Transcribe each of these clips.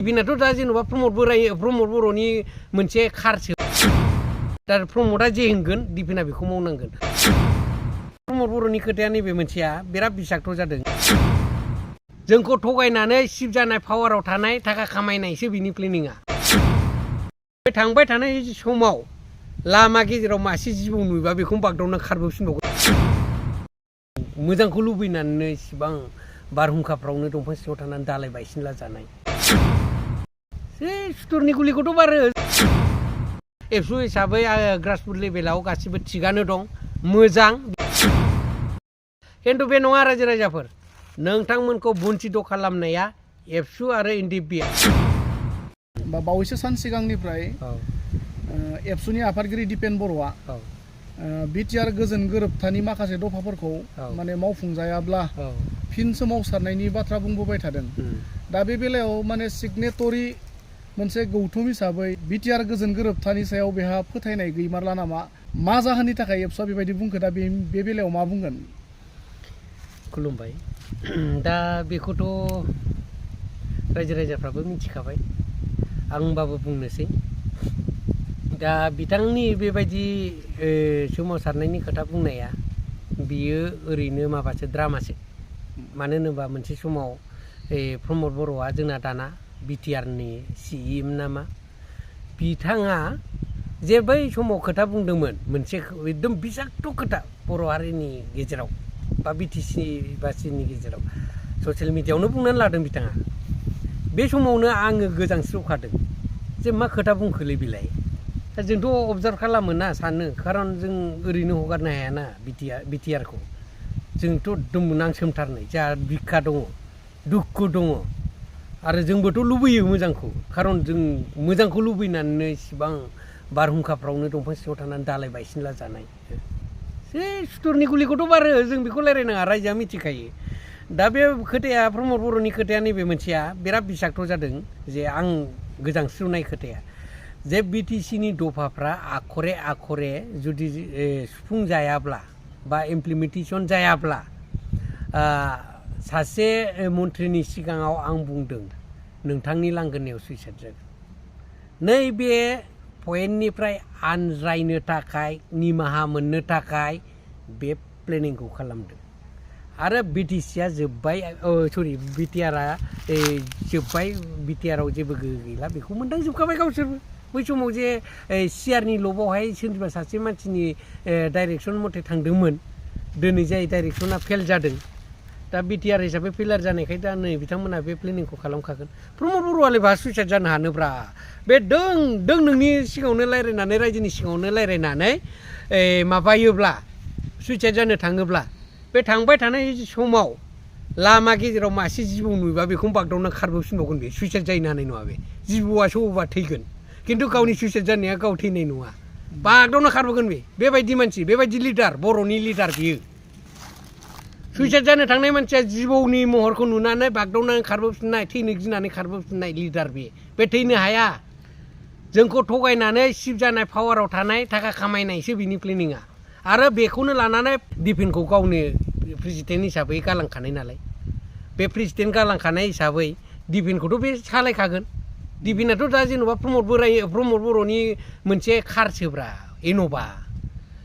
बिनाथ' दा जेनेबा प्रमद बर'नि मोनसे खारसो दा प्रमदआ जे होनगोन दिपेना बेखौ मावनांगोन। प्रमद बर'नि खोथाया नैबे मोनसेया बिराद बिसाक्त जादों। जोंखौ थगायनानै सिफ जानाय पावाराव थानाय थाखा खामायनायसो बिनि प्लेनिंआ। थांबाय थानाय समाव लामा गेजेराव मासे जिबौ नुयोबा बेखौ बागदावना खारबोफिनबावगोन। मोजांखौ लुबैनानै इसिबां बारहुंखाफ्रावनो दंफां सिङाव थानानै दालाय बायसिनला जानाय सुथुरनि गुलिखौथ' बारो। एबसु हिसाबै ग्रासरुट लेभेलाव गासिबो थिगानो दं, मोजां। खिन्थु बे नङा रायजो राजाफोर, नोंथांमोनखौ बन्चित खालामनाया एबसु आरो एनडिएफबि। बावैसो सान सिगांनिफ्राय एबसुनि आफादगिरि दिपेन बर'आ बिटिआर गोजोन गोरोबथानि माखासे दफाफोरखौ माने मावफुंजायाब्ला फिन सोमावसारनायनि बाथ्रा बुंबोबाय थादों। दा बे बेलायाव माने सिगनेटरि मोनसे गौथुम हिसाबै बिटिआर गोजोन गोरोबथानि सायाव बेहा फोथायनाय गैमारला नामा? मा जाहोननि थाखाय एबसुआ बेबायदि बुंखो? दा बे बेलायाव मा बुंगोन? खुलुमबाय। दा बेखौथ' रायजो राजाफ्राबो मिथिखाबाय, आं होमबाबो बुंनोसै। दा बिथांनि बेबायदि सोमावसारनायनि खोथा बुंनाया बियो ओरैनो माबासो, द्रामासो। मानो होनोबा मोनसे समाव प्रमद बर'आ जोंना दाना बिटिआरनि सिइएम नामा, बिथाङा जे बै समाव खोथा बुंदोंमोन मोनसे एकदम बिसाक्त खोथा बर' हारिनि गेजेराव बा बिटिसि बासिनि गेजेराव ससियेल मिडियाआवनो बुंनानै लादों बिथाङा। बे समावनो आङो गोजांस्रिवखादों जे मा खोथा बुंखोलै बिलाय। दा जोंथ' अबजार्भ खालामो ना, सानो, खारन जों ओरैनो हगारनो हायाना बिटिआरखौ। जोंथ' एकदम नांसोमथारनाय, जोंहा बिखा दङ, दुखु दङ, आरो जोंबोथ' लुबैयो मोजांखौ, खारन जों मोजांखौ लुबैनानैनो इसिबां बारहुंखाफ्रावनो दंफां सिङाव थानानै दालाय बायसिनला जानाय सुथुरनि गुलिखौथ' बारो। जों बेखौ रायलायनाङा, रायजोआ मिथिखायो। दा बे खोथाया प्रमद बर'नि खोथाया नैबे मोनसेया बिराद बिसाक्त जादों, जे आं गोजांस्रिवनाय खोथाया जे बिटिसिनि दफाफ्रा आखरे आखरे जुदि सुफुंजायाब्ला बा इमप्लिमेन्टेसन जायाब्ला, सासे मन्थ्रिनि सिगाङाव आं बुंदों नोंथांनि लांगोनायाव सुइसाइड जागोन। नैबे पइन्टनिफ्राय आनज्रायनो थाखाय, निमाहा मोननो थाखाय बे प्लेनिंखौ खालामदों। आरो बिटिसिआ जोब्बाय, सरि बिटिआरआ जोब्बाय, बिटिआरआव जेबो गोहो गैला बेखौ मोनदांजोबखाबाय गावसोरबो। बै समाव जे सिआरनि लबावहाय सोरनिबा सासे मानसिनि डाइरेक्सन मथे थांदोंमोन, दिनै जाय डाइरेक्सना फेल जादों, दा बिटिआर हिसाबै फेलार जानायखाय दा नै बिथांमोना बे प्लेनिंखौ खालामखागोन। प्रमद बर'आलाय बहा सुइसाइड जानो हानोब्रा? बे दों नोंनि सिगाङावनो रायलायनानै, रायजोनि सिगाङावनो रायलायनानै माबायोब्ला, सुइसाइड जानो थाङोब्ला, बे थांबाय थानाय समाव लामा गेजेराव मासे जिबौ नुयोबा बेखौ बागदावना खारबोफिनबावगोन। बे सुइसाइड जाहैनो हानाय नङा। बे जिबौआ सौबा थैगोन, खिन्थु गावनि सुइसाइड जानाया गाव थैनाय नङा, बागदावना खारबोगोन। बेबायदि मानसि, बेबायदि लिडार, बर'नि लिडार बियो। सुइसाइड जानो थांनाय मानसिया जिबौनि महरखौ नुनानै बागदावनानै खारबोफिननाय, थैनो गिनानै खारबोफिननाय लिडार बे थैनो हाया। जोंखौ थगायनानै सिफ जानाय पावाराव थानाय थाखा खामायनायसो बिनि प्लेनिंआ। आरो बेखौनो लानानै दिपेनखौ गावनो प्रेसिडेन्ट हिसाबै गालांखानाय नालाय, बे प्रेसिडेन्ट गालांखानाय हिसाबै दिपेनखौथ' बे सालायखागोन। दिपेनाथ' दा जेनेबा प्रमद बर'नि मोनसे खारसोब्रा, एन'बा।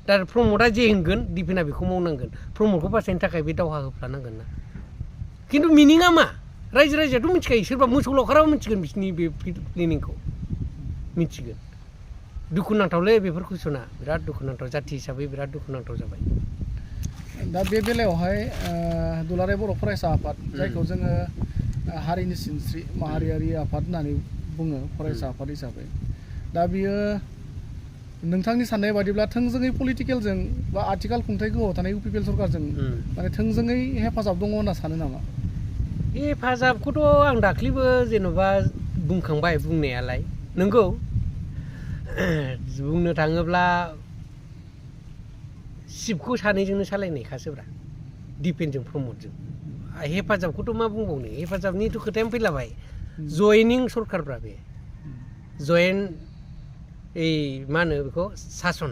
दा प्रमदआ जे होनगोन दिपेना बेखौ मावनांगोन। प्रमदखौ बासायनो थाखाय बे दावहा होफ्लानांगोन ना। खिन्थु मिनिङा मा? रायजो राजायाथ' मिथिखायो, सोरबा मोसौ लावखाराबो मिथिगोन बिसिनि बे प्लेनिंखौ मिथिगोन। दुखुनांथावलै बेफोर कुइसना, बिराद दुखुनांथाव, जाथि हिसाबै बिराद दुखुनांथाव जाबाय। दा बे बेलायावहाय दुलाराय बर' फरायसा आफाद, जायखौ जोङो हारिनि सिनस्रि माहारियारि आफाद होननानै बुङो फरायसा आफाद हिसाबै, दा बियो नोंथांनि साननाय बादिब्ला थोंजोङै पलिटिकेलजों बा आथिखाल खुंथाय गोहोआव थानाय इउपिपिएल सरकारजों माने थोंजोङै हेफाजाब दङ होनना सानो नामा? हेफाजाबखौथ' आं दाख्लैबो जेन'बा बुंखांबाय बुंनायालाय, नंगौ। बुंनो थाङोब्ला सिफखौ सानैजोंनो सालायनायखासोब्रा, दिपेनजों प्रमदजों। हेफाजाबखौथ' मा बुंबावनो, हेफाजाबनिथ' खोथायानो फैलाबाय। जयेनिं सरकारब्रा बे, जयेन्ट मा होनो बेखौ, सासन।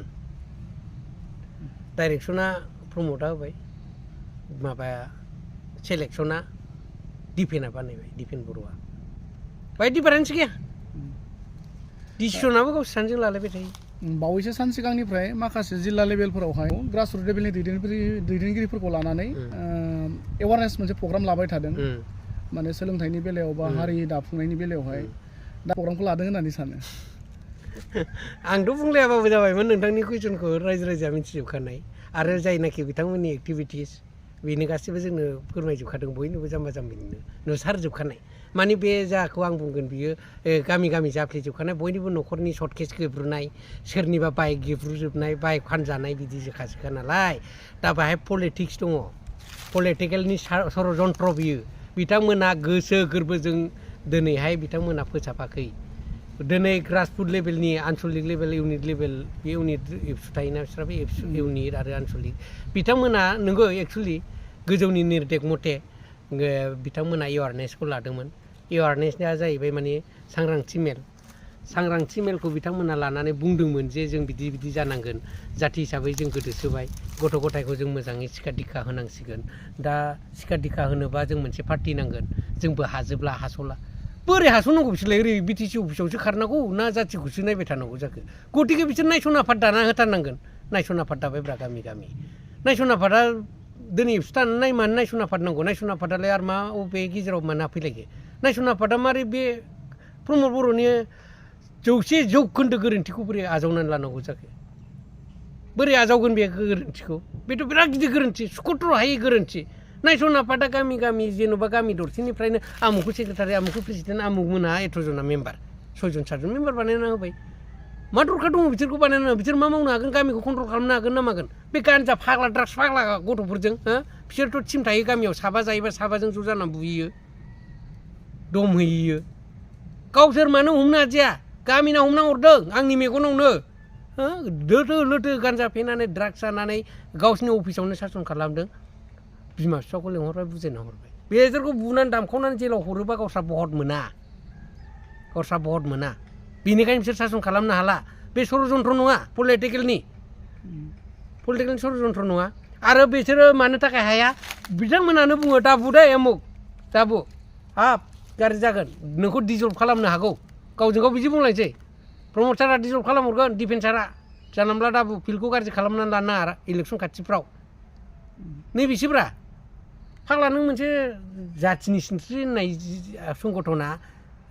डाइरेक्सना प्रमदआ होबाय, माबाया सेलेक्सना दिपेना बानायबाय, दिपेन बर'आ। बाय डिफारेन्स गैया डिसिसनाबो गावसोर सानैजों लालायबाय थायो बावैसो सान सिगांनिफ्राय माखासे जिल्ला लेभेलफोरावहाय ग्रासरुट लेभेलनि दैदेनगिरिफोरखौ लानानै एवारनेस मोनसे प्रग्राम लाबाय थादों माने सोलोंथाइनि बेलायाव बा हारि दाफुंनायनि बेलायावहाय दा प्रग्रामखौ लादों होननानै सानो आंथ' बुंलायाबाबो जाबायमोन नोंथांनि कुइसनखौ रायजो राजाया मिथिजोबखानाय आरो जायनाखि बिथांमोननि एक्टिभिटिस बेनो गासैबो जोंनो फोरमायजोबखादों बयनोबो जाम्बा जाम्बिनो नुसारजोबखानाय माने बे जाखौ आं बुंगोन बियो गामि गामि जाफ्लेजोबखानाय बयनिबो न'खरनि सर्ट केस गेब्रुनाय सोरनिबा बाइक गेब्रुजोबनाय बाइक फानजानाय बिदि जोखासोखा नालाय दा बाहाय पलिटिक्स दङ पलिटिकेलनि षड़यन्त्र बियो बिथांमोना गोसो गोरबोजों दिनैहाय बिथांमोना फोसाबाखै दिनै ग्रासरुट लेभेलनि आनसलिक लेभेल इउनिट लेभेल बे इउनिट एबसु थायोना बिस्राबो एबसु इउनिट आरो आनसलिक बिथांमोना नोंगौ एक्सुवेलि गोजौनि निर्देश मथे बिथांमोना एवारनेसखौ लादोंमोन एवारनेसआ जाहैबाय माने सांग्रांथि मेलखौ बिथांमोना लानानै बुंदोंमोन जे जों बिदि बिदि जानांगोन जाथि हिसाबै जों गोदोसोबाय गथ' गथायखौ जों मोजाङै सिखा दिखा होनांसिगोन दा सिखा दिखा होनोबा जों मोनसे पार्टि नांगोन जोंबो हाजोबला हास'ला बोरै हास'नांगौ बिसोरलाय ओरै बिटिसि अफिसावसो खारनांगौ ना जाथिखौसो नायबाय थानांगौ जाखो गतिके बिसोर नायसन आफाद दाना होथारनांगोन नायसन आफाद दाबायब्रा गामि गामि नायसन आफादा दिनै थानानै मानो नायसन आफाद नांगौ नायसन आफादालाय आरो मा बबे गेजेराव मानो फैलायखो नायसन आफादा मारै बे प्रमद बर'नि 100% गोरोन्थिखौ बोरै आजावनानै लानांगौ जाखो बोरै आजावगोन बे गोरोन्थिखौ बेथ' बिराद गिदिर गोरोन्थि सुख'थ्र' हायै गोरोन्थि नायसन आफादा गामि गामि जेन'बा गामि दरसेनिफ्रायनो आमुखौ सेक्रेटारि आमुखौ प्रेसिडेन्ट आमुक मोनहा 8 जना मेम्बार 6 जन 7 जन मेम्बार बानायना होबाय मा दरखार दङ बिसोरखौ बानायना बिसोर मा मावनो हागोन गामिखौ कन्ट्रल खालामनो हागोन ना मागोन बे गान्जा फाग्ला ड्राग्स फाग्ला गथ'फोरजों बिसोरथ' टिम थायो गामियाव साबा जायोबा साबाजों ज' जानानै बुहैयो दम होयो गावसोर मानो हमनो हादिया गामिना हमना हरदों आंनि मेगनावनो लोथो लोथो गान्जा फेनानै ड्राग्स जानानै गावसिनि अफिसावनो सासन खालामदों बिमा बिफाखौ लेंहरबाय बुजायना हरबाय बेसोरखौ बुनानै दामखावनानै जेलाव हरोबा गावस्रा बहत मोना बेनिखायनो बिसोर सासन खालामनो हाला बे षड़यन्त्र नङा पलिटिकेलनि षड़यन्त्र नङा आरो बिसोरो मानो थाखाय हाया बिथांमोनानो बुङो दाबु दे अमुक दाबु हाब गाज्रि जागोन नोंखौ डिजल्भ खालामनो हागौ गावजों गाव बिदि बुंलायसै प्रमद सारा डिजल्भ खालामहरगोन डिफेन्सारा जानोब्ला दाबु फिल्डखौ गाज्रि खालामनानै लानो नाङा इलेक्सन खाथिफ्राव नैबेसोब्रा फाग्ला नों मोनसे जाथिनि सिनस्रि होननाय संगठना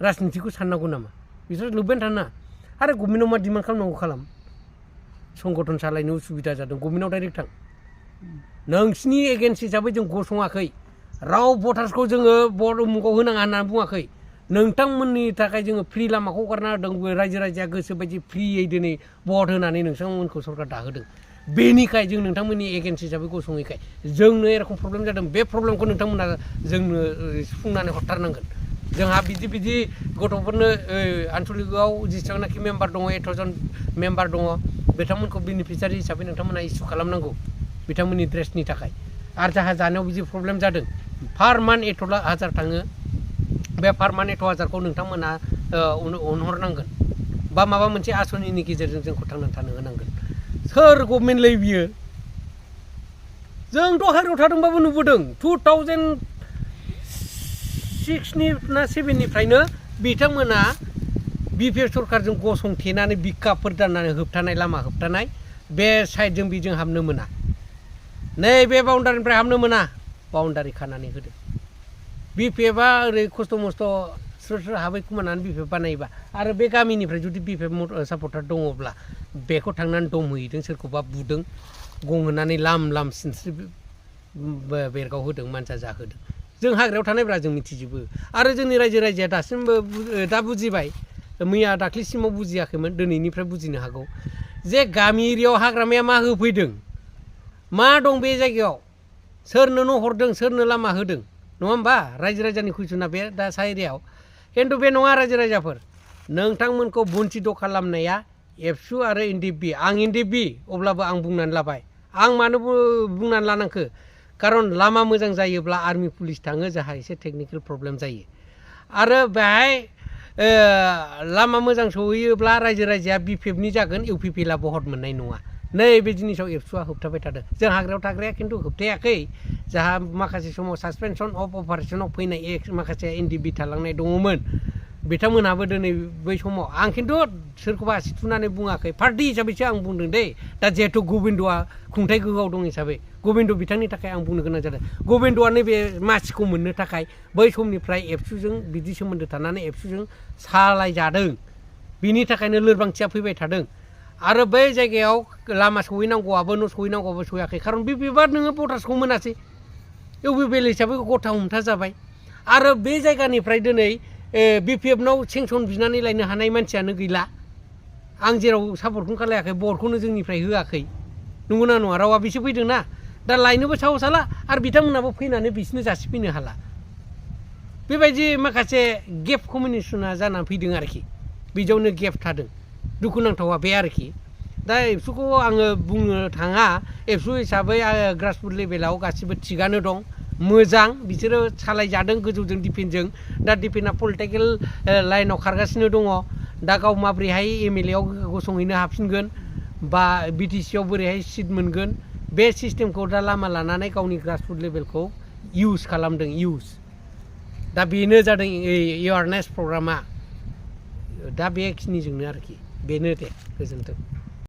राजनितिखौ साननांगौ नामा बिसोर लोब्बायानो थाना आरो गभर्नमेन्टआव मा डिमान्ड खालामनांगौ खालाम संगठन सालायनो उसुबिदा जादों गभर्नमेन्टआव डाइरेक्ट थां नोंसिनि एगेन्स्ट हिसाबै जों गसङाखै राव भटार्सखौ जोङो भट उमुगाव होनाङा होननानै बुङाखै नोंथांमोननि थाखाय जोङो फ्रि लामाखौ हगारना होदों रायजो राजाया गोसो बायदि फ्रियै दिनै भट होनानै नोंथांमोनखौ सरकार दाहोदों बेनिखाय जों नोंथांमोननि एगेन्स्ट हिसाबै गसङैखाय जोंनो एरखम प्रब्लेम जादों बे प्रब्लेमखौ नोंथांमोना जोंनो सुफुंनानै हरथारनांगोन जोंहा बिदि बिदि गथ'फोरनो आनसलिकआव जेसेबांनाखि मेम्बार दङ 8 जन मेम्बार दङ बिथांमोनखौ बेनिफिसियारि हिसाबै नोंथांमोना इसु खालामनांगौ बिथांमोननि ड्रेसनि थाखाय आरो जाहा जानायाव बिदि प्रब्लेम जादों पार मान्थ 8,000 थाङो बे पार मान्थ 8,000खौ नोंथांमोना अनहरनांगोन बा माबा मोनसे आसनिनि गेजेरजों जोंखौ थांनानै थानो होनांगोन सोर गभर्नमेन्टलै बियो जोंथ' हारियाव थादोंबाबो नुबोदों 2006 ना 7निफ्रायनो बिथांमोना बिपिएफ सरकारजों गसंथेनानै बिखाफोर दाननानै होबथानाय लामा होबथानाय बे साइडजों बेजों हाबनो मोना नैबे बाउन्डारिनिफ्राय हाबनो मोना बाउन्डारि खानानै होदों बिपिएफआ ओरै खस्थ' मस्थ' स्रो स्रो हाबै खुमानानै बिपिएफ बानायोबा आरो बे गामिनिफ्राय जुदि बिपिएफ सापर्टार दङब्ला बेखौ थांनानै दम हैदों सोरखौबा बुदों गं होनानै लाम लाम सिनस्रि बेरगाव होदों मानसा जाहोदों जों हाग्रायाव थानायब्रा जों मिथिजोबो आरो जोंनि रायजो राजाया दासिमबो दा बुजिबाय मैया दाख्लैसिमाव बुजियाखैमोन दिनैनिफ्राय बुजिनो हागौ जे गामि एरियायाव हाग्रामाया मा होफैदों मा दं बे जायगायाव सोरनो न' हरदों सोरनो लामा होदों नङा होमबा रायजो राजानि कुइसना बे दा सा एरियायाव खिन्थु बे नङा रायजो राजाफोर नोंथांमोनखौ बन्चित खालामनाया एबसु आरो एनडिएफबि आं एनडिएफबि अब्लाबो आं बुंनानै लाबाय आं मानो बुंनानै लानांखो खारन लामा मोजां जायोब्ला आर्मि पुलिस थाङो जाहा एसे टेकनिकेल प्रब्लेम जायो आरो बेहाय लामा मोजां सहैयोब्ला रायजो राजाया बिपिएफनि जागोन इउपिपिएलआ भट मोननाय नङा नैबे जिनिसाव एबसुआ होबथाबाय थादों जों हाग्रायाव थाग्राया खिन्थु होबथायाखै जाहा माखासे समाव सासपेनसन अफ अपारेसनाव फैनाय माखासे एनडिएफबि थालांनाय दङमोन बिथांमोनहाबो दिनै बै समाव आं खिन्थु सोरखौबा आसि थुनानै बुङाखै पार्टि हिसाबैसो आं बुंदों दै दा जिहेतु गबिन्दआ खुंथाइ गोहोआव दं हिसाबै गबिन्द बिथांनि थाखाय आं बुंनो गोनां जादों गबिन्दआ नैबे मासिखौ मोननो थाखाय बै समनिफ्राय एबसुजों बिदि सोमोन्दो थानानै एबसुजों सालायजादों बिनि थाखायनो लोरबांथिया फैबाय थादों आरो बै जायगायाव लामा सहैनांगौआबो न' सहैनांगौआबो सहैयाखै खारन बेबा नोङो भटार्सखौ मोनासै इउपिपिएल हिसाबै गथा हमथा जाबाय आरो बे जायगानिफ्राय दिनै बिपिएफनाव सेंसन बिनानै लायनो हानाय मानसियानो गैला आं जेराव सापर्टखौनो खालायाखै बर्डखौनो जोंनिफ्राय होआखै नंगौना नङा रावा बिसो फैदोंना दा लायनोबो साहस हाला आरो बिथांमोनाबो फैनानै बिसोरनो जासिफैनो हाला बेबायदि माखासे गेप कमिउनिकेसना जानानै फैदों आरोखि बिदियावनो गेप थादों दुखुनांथावा बे आरोखि दा एबसुखौ आङो बुंनो थाङा एबसु हिसाबै ग्रासरुट लेभेलाव गासिबो थिगानो दं मोजां बिसोरो सालायजादों गोजौजों डिफेन्सजों दा डिफेन्सआ पलिटिकेल लाइनाव खारगासिनो दङ दा गाव माब्रैहाय एमएलए आव गसंहैनो हाफिनगोन बा बिटिसि आव बोरैहाय सिट मोनगोन बे सिस्टेमखौ दा लामा लानानै गावनि ग्रासरुट लेभेलखौ इउज खालामदों दा बेनो जादों एवारनेस प्रग्रामा दा बेखिनिजोंनो आरोखि बेनो दे गोजोन्थों